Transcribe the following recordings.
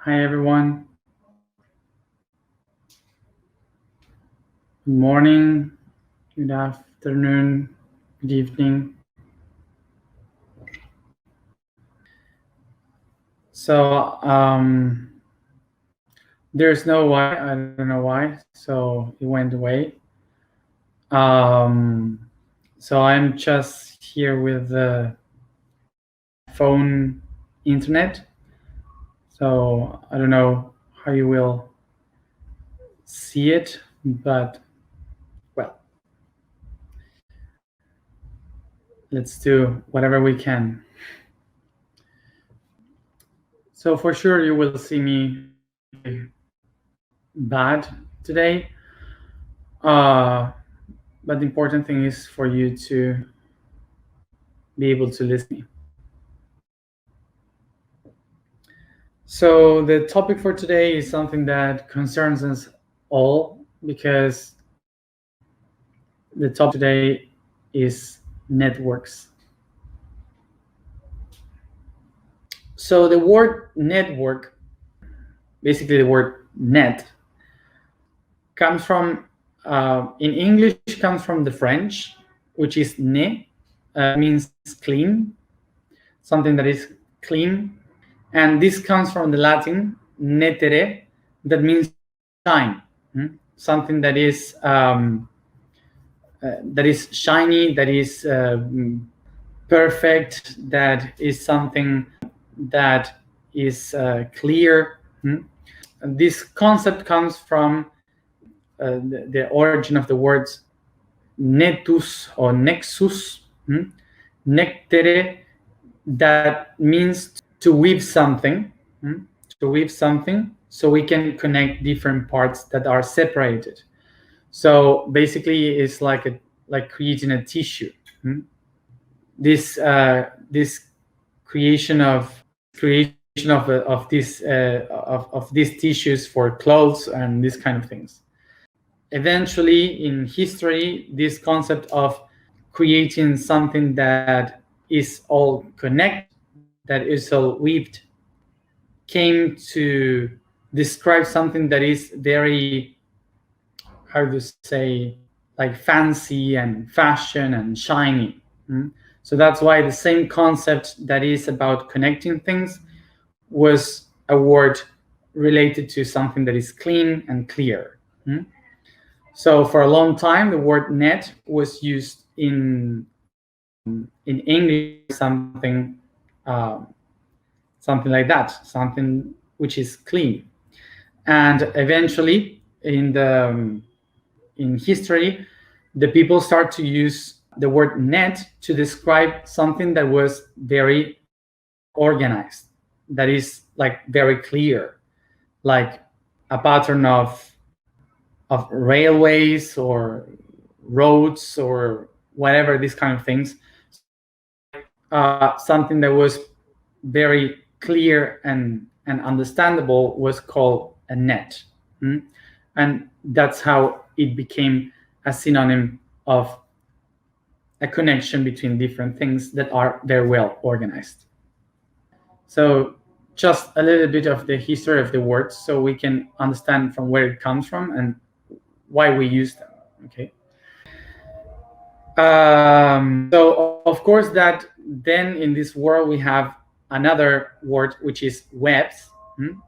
Hi, everyone. Good morning, good afternoon, good evening. So, there's no why. I don't know why. So it went away. So I'm just here with the phone internet. So I don't know how you will see it, but well, let's do whatever we can. So for sure you will see me bad today. But the important thing is for you to be able to listen. So the topic for today is something that concerns us all, because the topic today is networks. So the word network, basically the word net, comes from, in English, comes from the French, which is ne, means clean, something that is clean. And this comes from the Latin nettere, that means shine, something that is shiny, that is perfect, that is something that is clear. And this concept comes from the origin of the words netus or nexus, nectere, that means to weave something, so we can connect different parts that are separated. So basically it's like creating a tissue. This creation of these tissues for clothes and these kind of things. Eventually in history, this concept of creating something that is all connected, that is all weaved, came to describe something that is very, how to say, like fancy and fashion and shiny. So that's why the same concept that is about connecting things was a word related to something that is clean and clear. So for a long time, the word net was used in English, something like that, something which is clean. And eventually, in history, the people start to use the word net to describe something that was very organized, that is like very clear, like a pattern of railways or roads or whatever, these kind of things. Something that was very clear and understandable was called a net. And that's how it became a synonym of a connection between different things that are very well organized. So just a little bit of the history of the words, so we can understand from where it comes from and why we use them. Okay. So of course that then in this world we have another word, which is webs.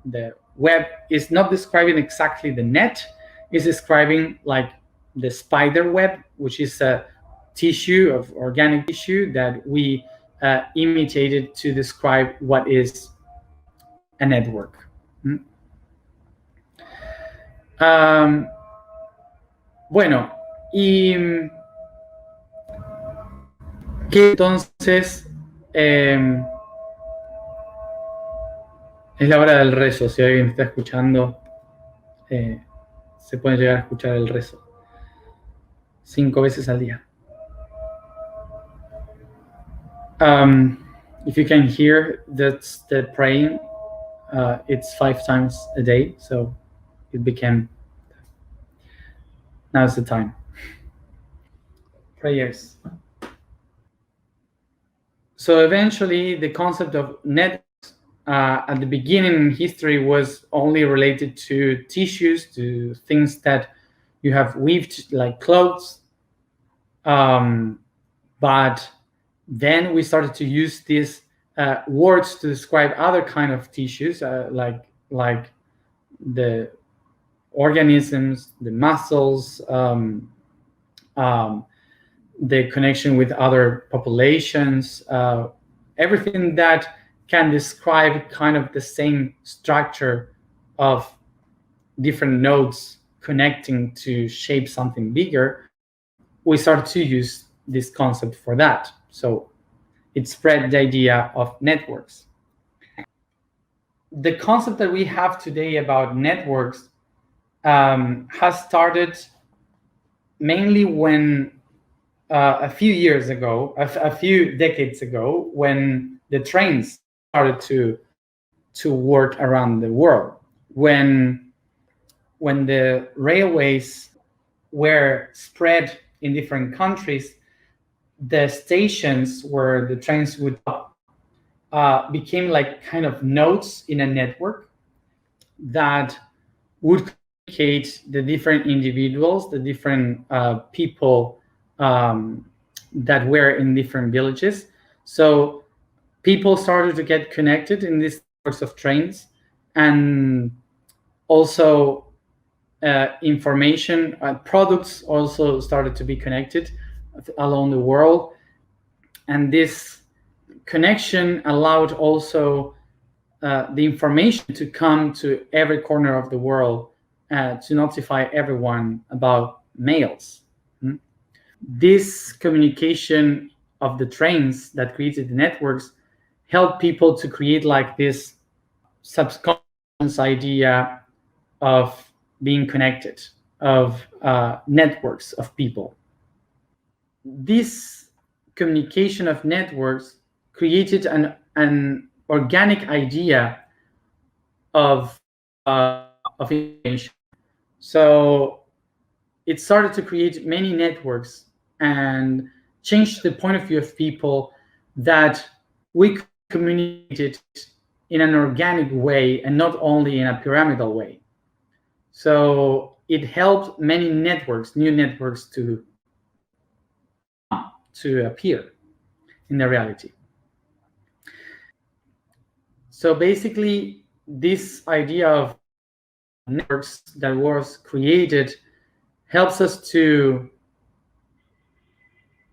The web is not describing exactly the net, it's describing like the spider web, which is a tissue of organic tissue that we imitated to describe what is a network. Bueno, y que entonces es la hora del rezo. Si alguien está escuchando, se puede llegar a escuchar el rezo 5 veces al día. If you can hear, that's the praying. It's 5 times a day, so it became, now's the time. Prayers. So eventually the concept of networks at the beginning in history was only related to tissues, to things that you have weaved like clothes. But then we started to use these words to describe other kind of tissues, like the organisms, the muscles, the connection with other populations, everything that can describe kind of the same structure of different nodes connecting to shape something bigger. We started to use this concept for that. So it spread the idea of networks. The concept that we have today about networks has started mainly when a few years ago, a few decades ago, when the trains started to work around the world, when the railways were spread in different countries, the stations where the trains would stop became like kind of nodes in a network that would communicate the different individuals, the different people that were in different villages. So people started to get connected in these networks of trains, and also information products also started to be connected along the world. And this connection allowed also the information to come to every corner of the world to notify everyone about mails. This communication of the trains that created the networks helped people to create like this subconscious idea of being connected, of networks of people. This communication of networks created an organic idea of information. So it started to create many networks and change the point of view of people, that we communicated in an organic way and not only in a pyramidal way. So it helped many networks, new networks, to appear in the reality. So basically, this idea of networks that was created helps us to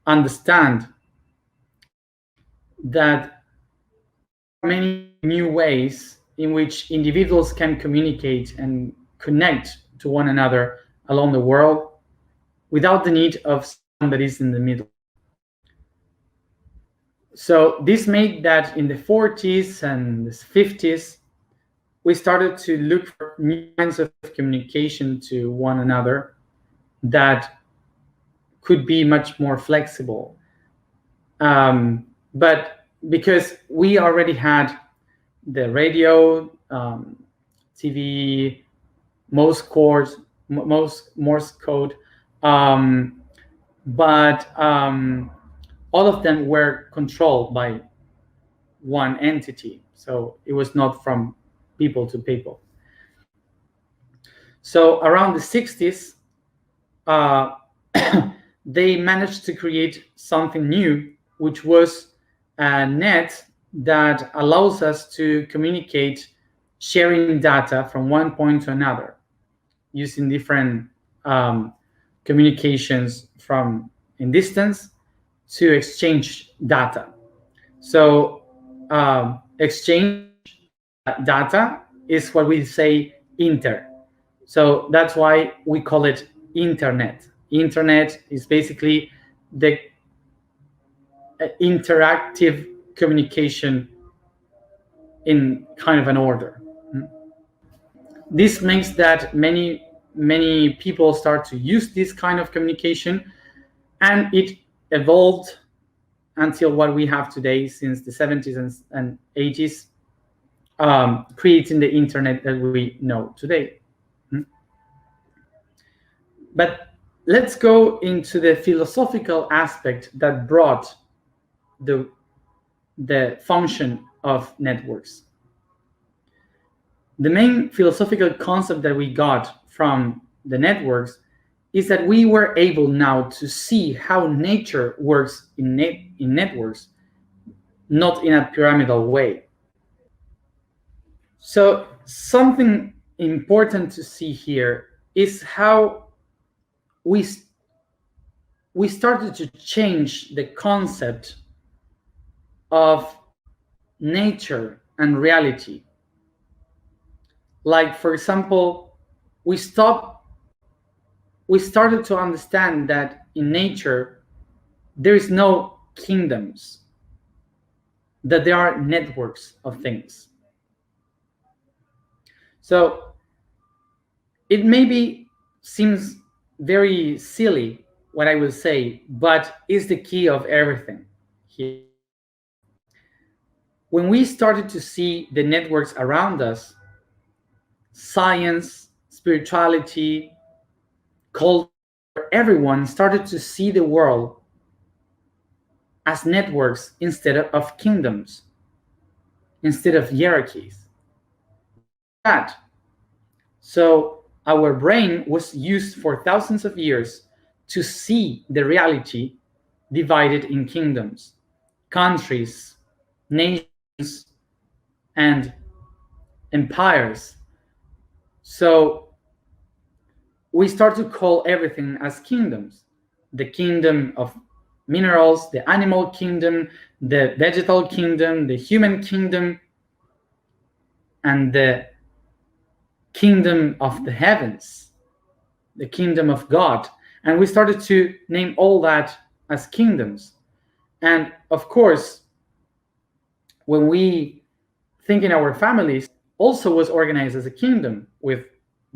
understand that many new ways in which individuals can communicate and connect to one another along the world without the need of someone that is in the middle. So this made that in the 40s and the 50s, we started to look for new kinds of communication to one another that could be much more flexible. But because we already had the radio, TV, Morse code, but all of them were controlled by one entity. So it was not from people to people. So around the 60s, they managed to create something new, which was a net that allows us to communicate, sharing data from one point to another, using different communications from in distance to exchange data. So exchange data is what we say inter. So that's why we call it internet. Internet is basically the interactive communication in kind of an order. This makes that many people start to use this kind of communication, and it evolved until what we have today since the 70s and 80s, creating the internet that we know today. But let's go into the philosophical aspect that brought the function of networks. the main philosophical concept that we got from the networks is that we were able now to see how nature works in networks, not in a pyramidal way. So something important to see here is how we started to change the concept of nature and reality. Like, for example, we started to understand that in nature there is no kingdoms, that there are networks of things. So it maybe seems very silly what I will say, but is the key of everything here. When we started to see the networks around us, science, spirituality, culture, everyone started to see the world as networks instead of kingdoms, instead of hierarchies. That. So our brain was used for thousands of years to see the reality divided in kingdoms, countries, nations, and empires. So we start to call everything as kingdoms. The kingdom of minerals, the animal kingdom, the vegetal kingdom, the human kingdom, and the kingdom of the heavens, the kingdom of God. And we started to name all that as kingdoms. And of course, when we think in our families, also was organized as a kingdom with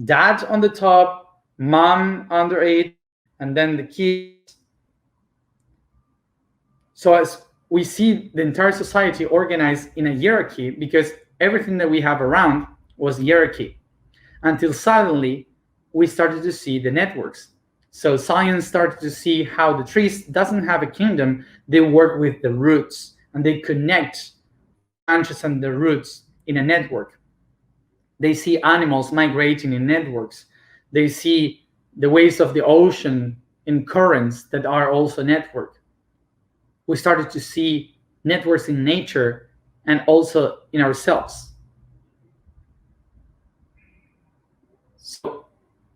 dad on the top, mom under it, and then the kids. So as we see the entire society organized in a hierarchy, because everything that we have around was hierarchy, until suddenly we started to see the networks. So science started to see how the trees doesn't have a kingdom, they work with the roots and they connect branches and the roots in a network. They see animals migrating in networks. They see the waves of the ocean in currents that are also networked. We started to see networks in nature and also in ourselves. So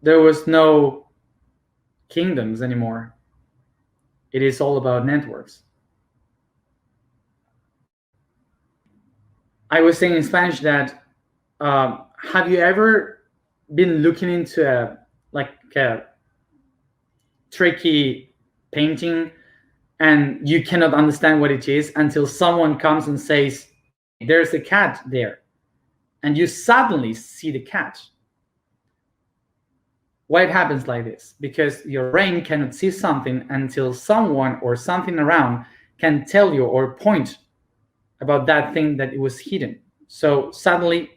there was no kingdoms anymore. It is all about networks. I was saying in Spanish that have you ever been looking into a tricky painting and you cannot understand what it is until someone comes and says, there's a cat there, and you suddenly see the cat? Why it happens like this? Because your brain cannot see something until someone or something around can tell you or point about that thing that it was hidden. So suddenly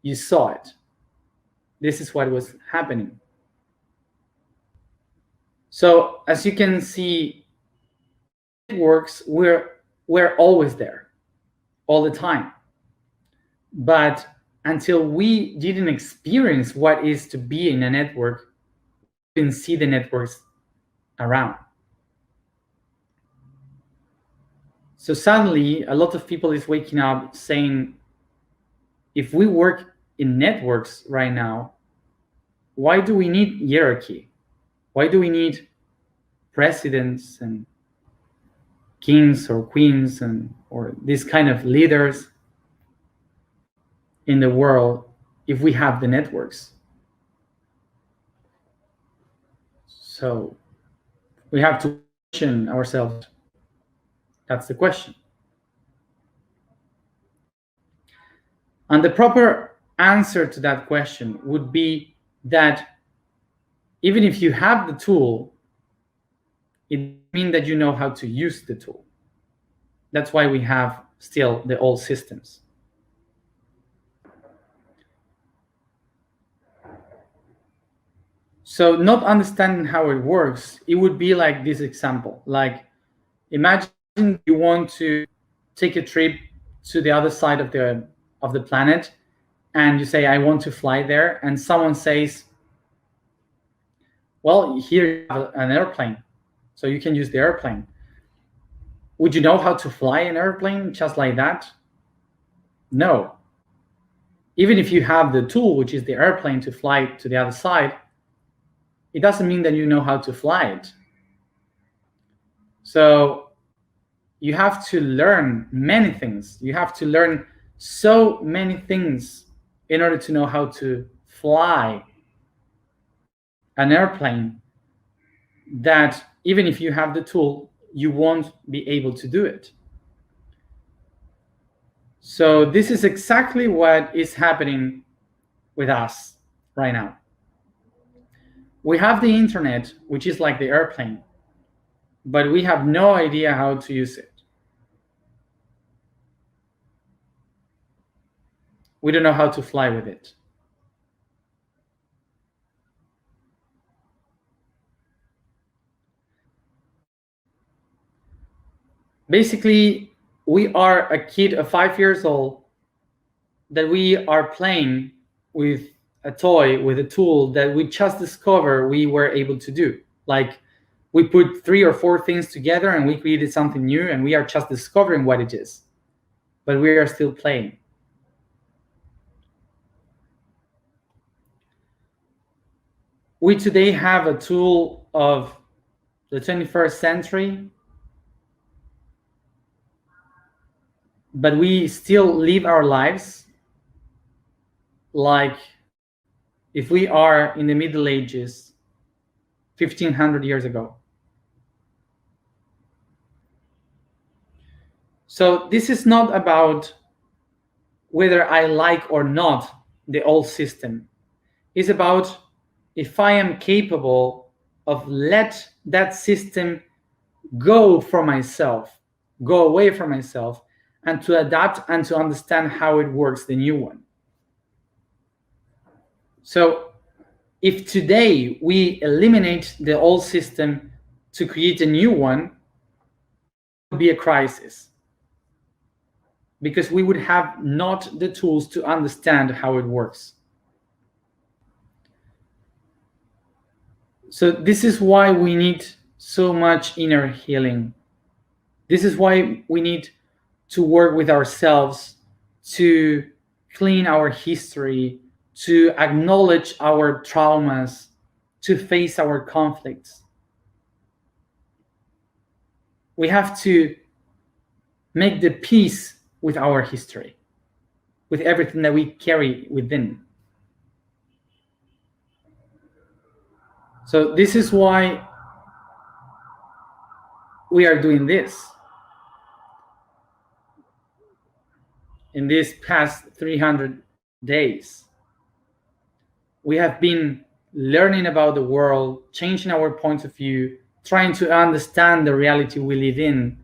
you saw it. This is what was happening. So as you can see, networks we're always there, all the time. But until we didn't experience what is to be in a network, we didn't see the networks around. So suddenly, a lot of people is waking up saying, if we work in networks right now, why do we need hierarchy? Why do we need presidents and kings or queens and or these kind of leaders in the world if we have the networks? So we have to question ourselves. That's the question. And the proper answer to that question would be that even if you have the tool, it means that you know how to use the tool. That's why we have still the old systems. So not understanding how it works, it would be like this example. Like, imagine you want to take a trip to the other side of the of the planet, and you say, I want to fly there, and someone says, well, here you have an airplane, so you can use the airplane. Would you know how to fly an airplane just like that? No. Even if you have the tool, which is the airplane, to fly to the other side, it doesn't mean that you know how to fly it. So you have to learn many things. You have to learn so many things in order to know how to fly an airplane, that even if you have the tool, you won't be able to do it. So this is exactly what is happening with us right now. We have the internet, which is like the airplane, but we have no idea how to use it. We don't know how to fly with it. Basically, we are a kid of 5 years old that we are playing with a toy, with a tool that we just discovered we were able to do. Like, we put 3 or 4 things together and we created something new, and we are just discovering what it is, but we are still playing. We today have a tool of the 21st century, but we still live our lives like if we are in the Middle Ages 1500 years ago. So this is not about whether I like or not the old system. It's about if I am capable of let that system go from myself, go away from myself, and to adapt and to understand how it works, the new one. So if today we eliminate the old system to create a new one, it would be a crisis, because we would have not the tools to understand how it works. So this is why we need so much inner healing. This is why we need to work with ourselves, to clean our history, to acknowledge our traumas, to face our conflicts. We have to make the peace with our history, with everything that we carry within. So this is why we are doing this. In these past 300 days, we have been learning about the world, changing our point of view, trying to understand the reality we live in,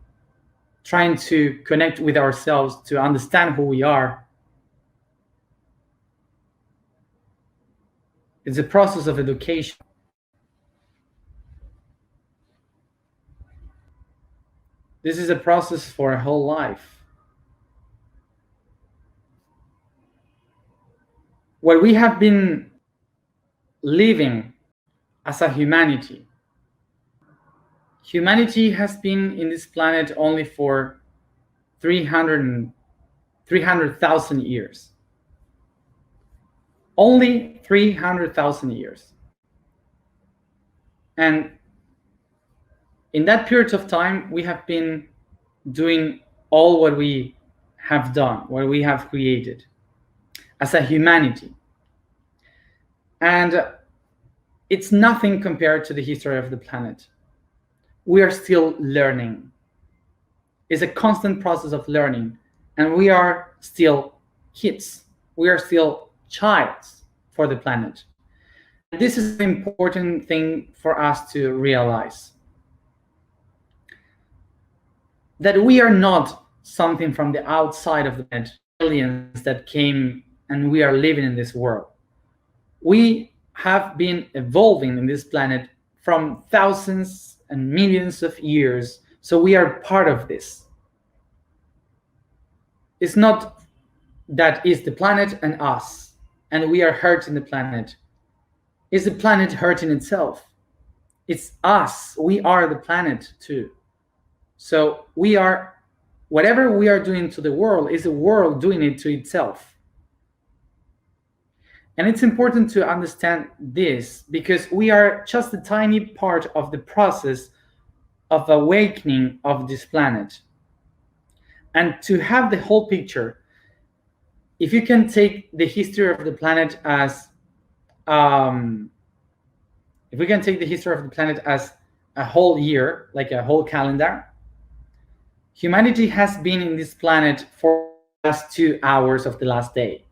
trying to connect with ourselves, to understand who we are. It's a process of education. This is a process for a whole life. What we have been living as a humanity has been in this planet only for 300,000 years. Only 300,000 years. And in that period of time, we have been doing all what we have done, what we have created as a humanity. And it's nothing compared to the history of the planet. We are still learning. It's a constant process of learning. And we are still kids. We are still childs for the planet. This is an important thing for us to realize. That we are not something from the outside of the planet, aliens that came and we are living in this world. We have been evolving in this planet from thousands and millions of years, so we are part of this. It's not that is the planet and us, and we are hurting the planet. Is the planet hurting itself? It's us. We are the planet too. So we are, whatever we are doing to the world is the world doing it to itself. And it's important to understand this because we are just a tiny part of the process of awakening of this planet. And to have the whole picture, if you can take the history of the planet as if we can take the history of the planet as a whole year, like a whole calendar, humanity has been in this planet for the last 2 hours of the last day.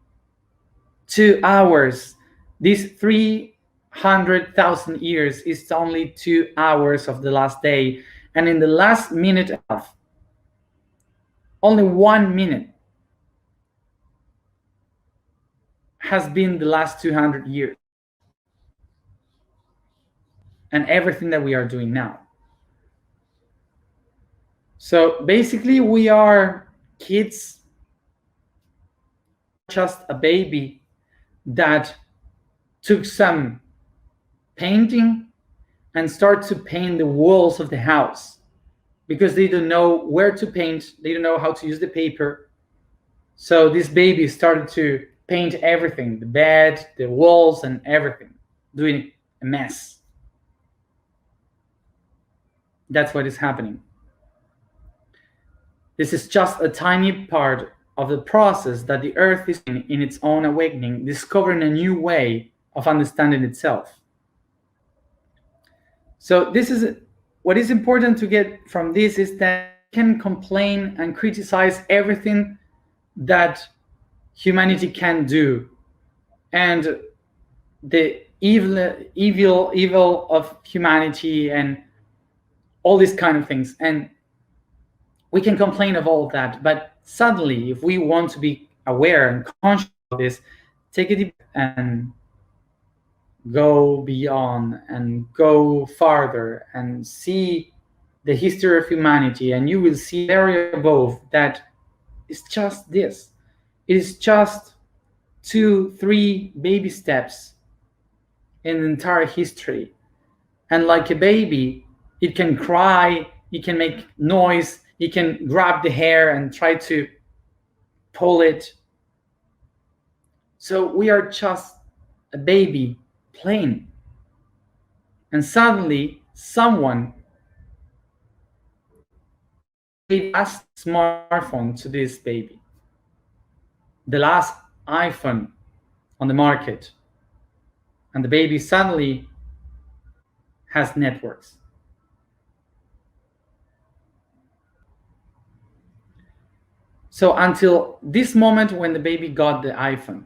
2 hours. These 300,000 years is only 2 hours of the last day. And in the last minute and a half, only 1 minute has been the last 200 years. And everything that we are doing now. So basically, we are kids, just a baby that took some painting and start to paint the walls of the house because they don't know where to paint, they don't know how to use the paper. So this baby started to paint everything, the bed, the walls, and everything, doing a mess. That's what is happening. This is just a tiny part of the process that the earth is in its own awakening, discovering a new way of understanding itself. So this is what is important to get from this is that you can complain and criticize everything that humanity can do, and the evil of humanity and all these kind of things, and we can complain of all of that. But suddenly, if we want to be aware and conscious of this, take a deep breath and go beyond and go farther and see the history of humanity, and you will see very above that it's just this. It is just 2-3 baby steps in the entire history. And like a baby, it can cry, it can make noise, it can grab the hair and try to pull it. So we are just a baby playing. And suddenly someone gave the last smartphone to this baby, the last iPhone on the market, and the baby suddenly has networks. So until this moment when the baby got the iPhone,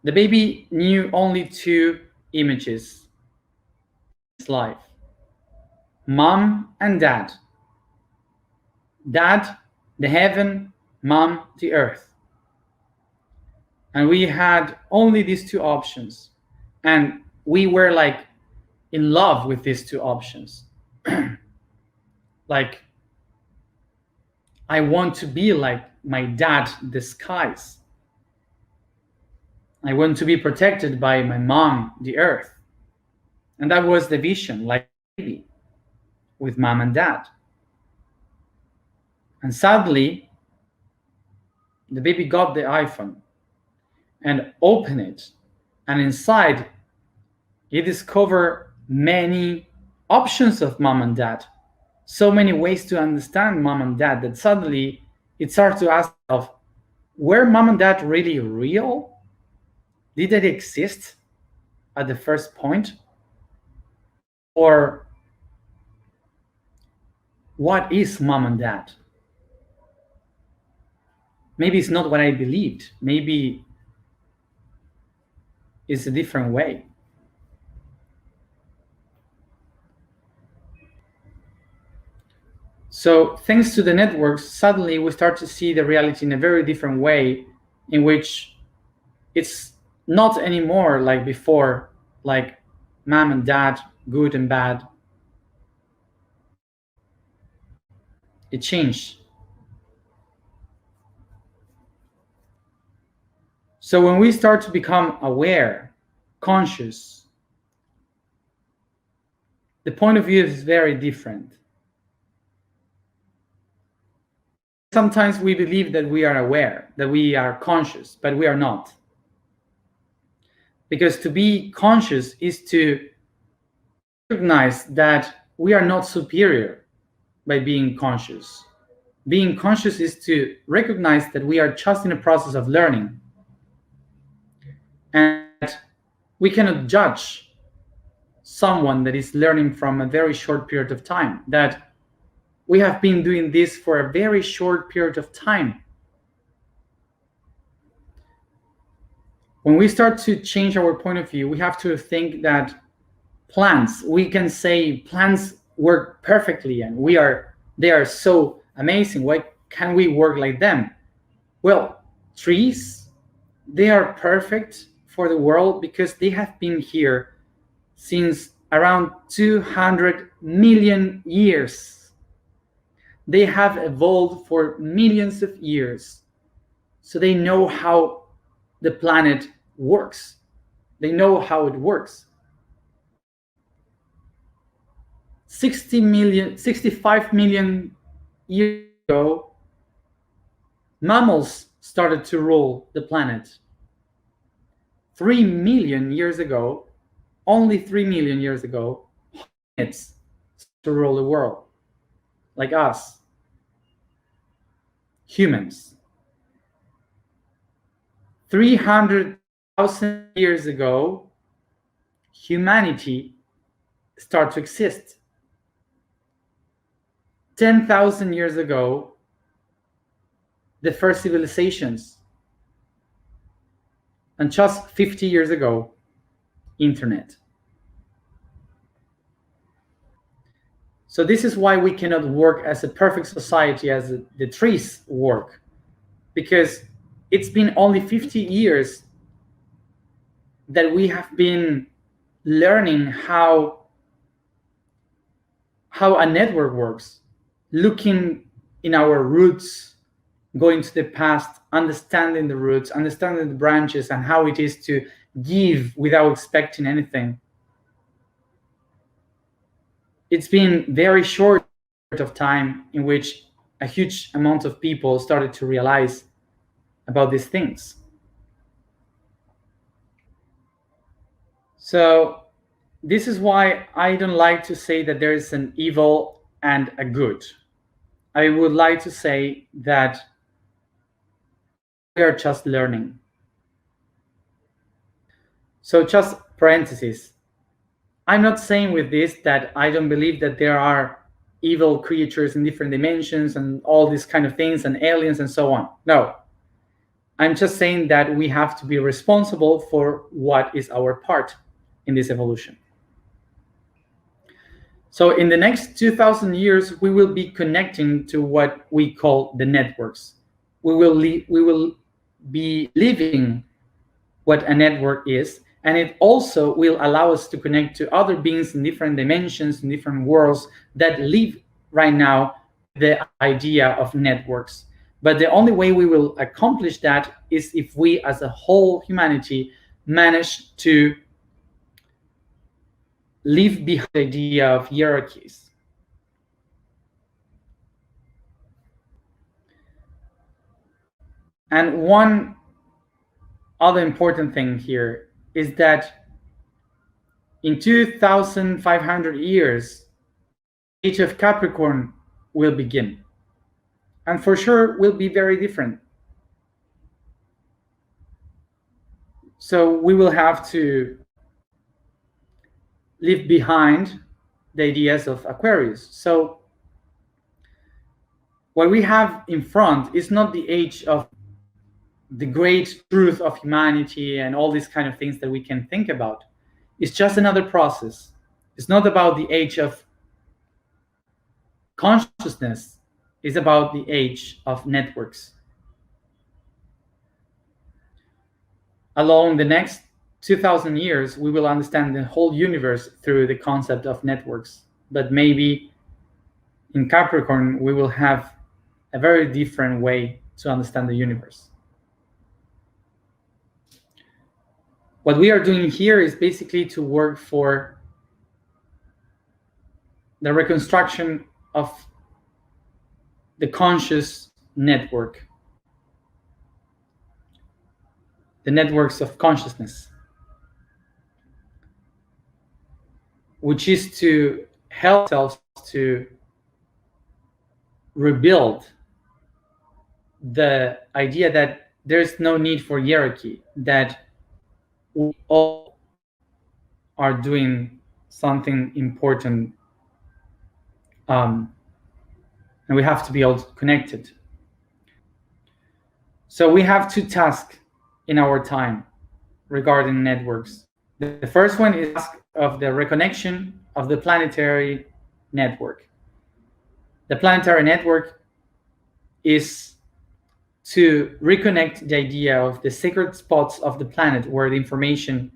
the baby knew only 2 images in his life: mom and dad. Dad, the heaven; mom, the earth. And we had only these 2 options. And we were like in love with these 2 options. Like, I want to be like my dad, the skies. I want to be protected by my mom, the earth. And that was the vision, like baby, with mom and dad. And sadly, the baby got the iPhone and opened it. And inside, he discovered many options of mom and dad. So many ways to understand mom and dad that suddenly it starts to ask itself, were mom and dad really real? Did they exist at the first point? Or what is mom and dad? Maybe it's not what I believed. Maybe it's a different way. So thanks to the networks, suddenly we start to see the reality in a very different way, in which it's not anymore like before, like mom and dad, good and bad. It changed. So when we start to become aware, conscious, the point of view is very different. Sometimes we believe that we are aware, that we are conscious, but we are not. Because to be conscious is to recognize that we are not superior by being conscious. Being conscious is to recognize that we are just in a process of learning, and that we cannot judge someone that is learning from a very short period of time, that we have been doing this for a very short period of time. When we start to change our point of view, we have to think that plants, we can say plants work perfectly and they are so amazing. Why can't we work like them? Well, trees, they are perfect for the world because they have been here since around 200 million years. They have evolved for millions of years. So they know how the planet works. They know how it works. 65 million years ago, mammals started to rule the planet. 3 million years ago, only 3 million years ago, hominids started to rule the world, like us, humans. 300,000 years ago, humanity started to exist. 10,000 years ago, the first civilizations. And just 50 years ago, internet. So this is why we cannot work as a perfect society as the trees work, because it's been only 50 years that we have been learning how a network works, looking in our roots, going to the past, understanding the roots, understanding the branches, and how it is to give without expecting anything. It's been very short of time in which a huge amount of people started to realize about these things. So this is why I don't like to say that there is an evil and a good. I would like to say that we are just learning. So just parentheses. I'm not saying with this that I don't believe that there are evil creatures in different dimensions and all these kind of things and aliens and so on. No. I'm just saying that we have to be responsible for what is our part in this evolution. So in the next 2,000 years, we will be connecting to what we call the networks. We will be living what a network is, and it also will allow us to connect to other beings in different dimensions, in different worlds that live right now with the idea of networks. But the only way we will accomplish that is if we as a whole humanity manage to leave behind the idea of hierarchies. And one other important thing here is that in 2,500 years, the age of Capricorn will begin. And for sure will be very different. So we will have to leave behind the ideas of Aquarius. So what we have in front is not the age of the great truth of humanity and all these kind of things that we can think about. It's just another process. It's not about the age of consciousness. It's about the age of networks. Along the next 2,000 years, we will understand the whole universe through the concept of networks. But maybe in Capricorn, we will have a very different way to understand the universe. What we are doing here is basically to work for the reconstruction of the conscious network, the networks of consciousness, which is to help ourselves to rebuild the idea that there's no need for hierarchy, that we all are doing something important, and we have to be all connected. So we have two tasks in our time regarding networks. The first one is of the reconnection of the planetary network. The planetary network is to reconnect the idea of the sacred spots of the planet where the information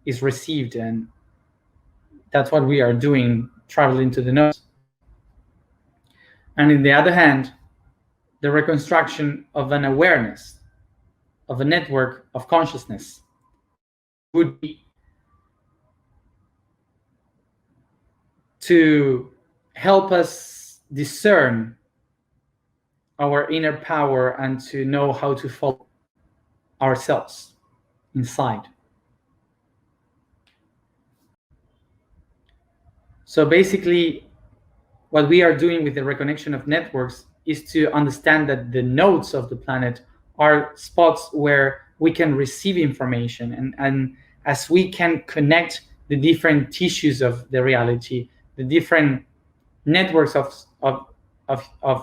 is received, and that's what we are doing, traveling to the nodes. And on the other hand, the reconstruction of an awareness, of a network of consciousness, would be to help us discern our inner power and to know how to follow ourselves inside. So basically, what we are doing with the reconnection of networks is to understand that the nodes of the planet are spots where we can receive information, and as we can connect the different tissues of the reality, the different networks of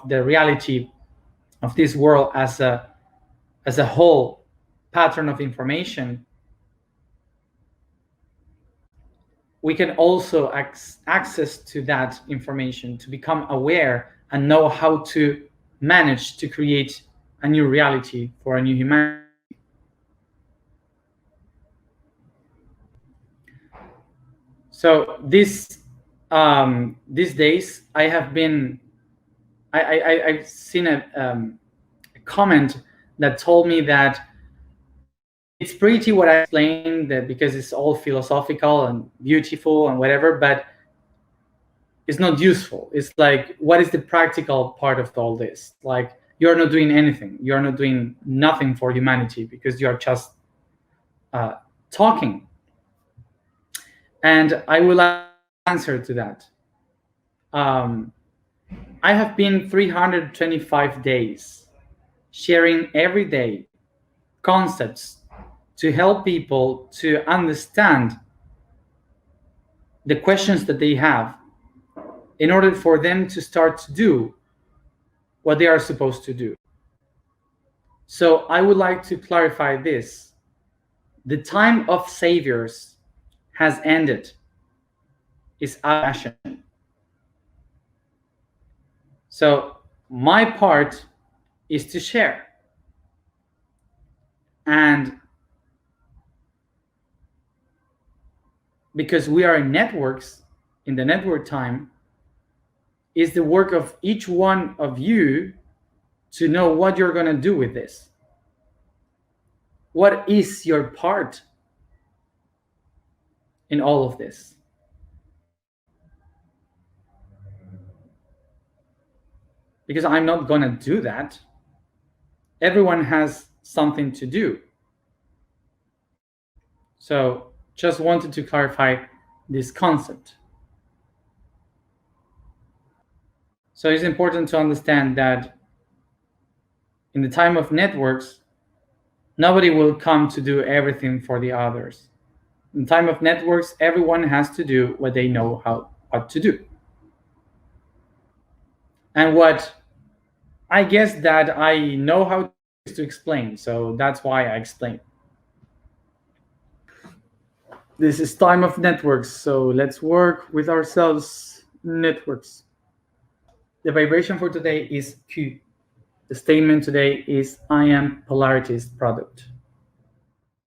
the reality of this world as a whole pattern of information, we can also access to that information to become aware and know how to manage to create a new reality for a new humanity. So these days I've seen a comment that told me that it's pretty what I explained, that because it's all philosophical and beautiful and whatever, but it's not useful. It's like, what is the practical part of all this? Like, you're not doing anything. You're not doing nothing for humanity because you're just talking. And I will answer to that. I have been 325 days sharing every day concepts to help people to understand the questions that they have in order for them to start to do what they are supposed to do. So I would like to clarify this. The time of saviors has ended. It's out of fashion. So my part is to share. And because we are in networks, in the network time, is the work of each one of you to know what you're going to do with this. What is your part in all of this? Because I'm not going to do that. Everyone has something to do. So just wanted to clarify this concept. So it's important to understand that in the time of networks, nobody will come to do everything for the others. In the time of networks, everyone has to do what they know what to do. And what I guess that I know how to explain, so that's why I explain. This is time of networks, so let's work with ourselves networks. The vibration for today is Q. The statement today is I am polarity's product.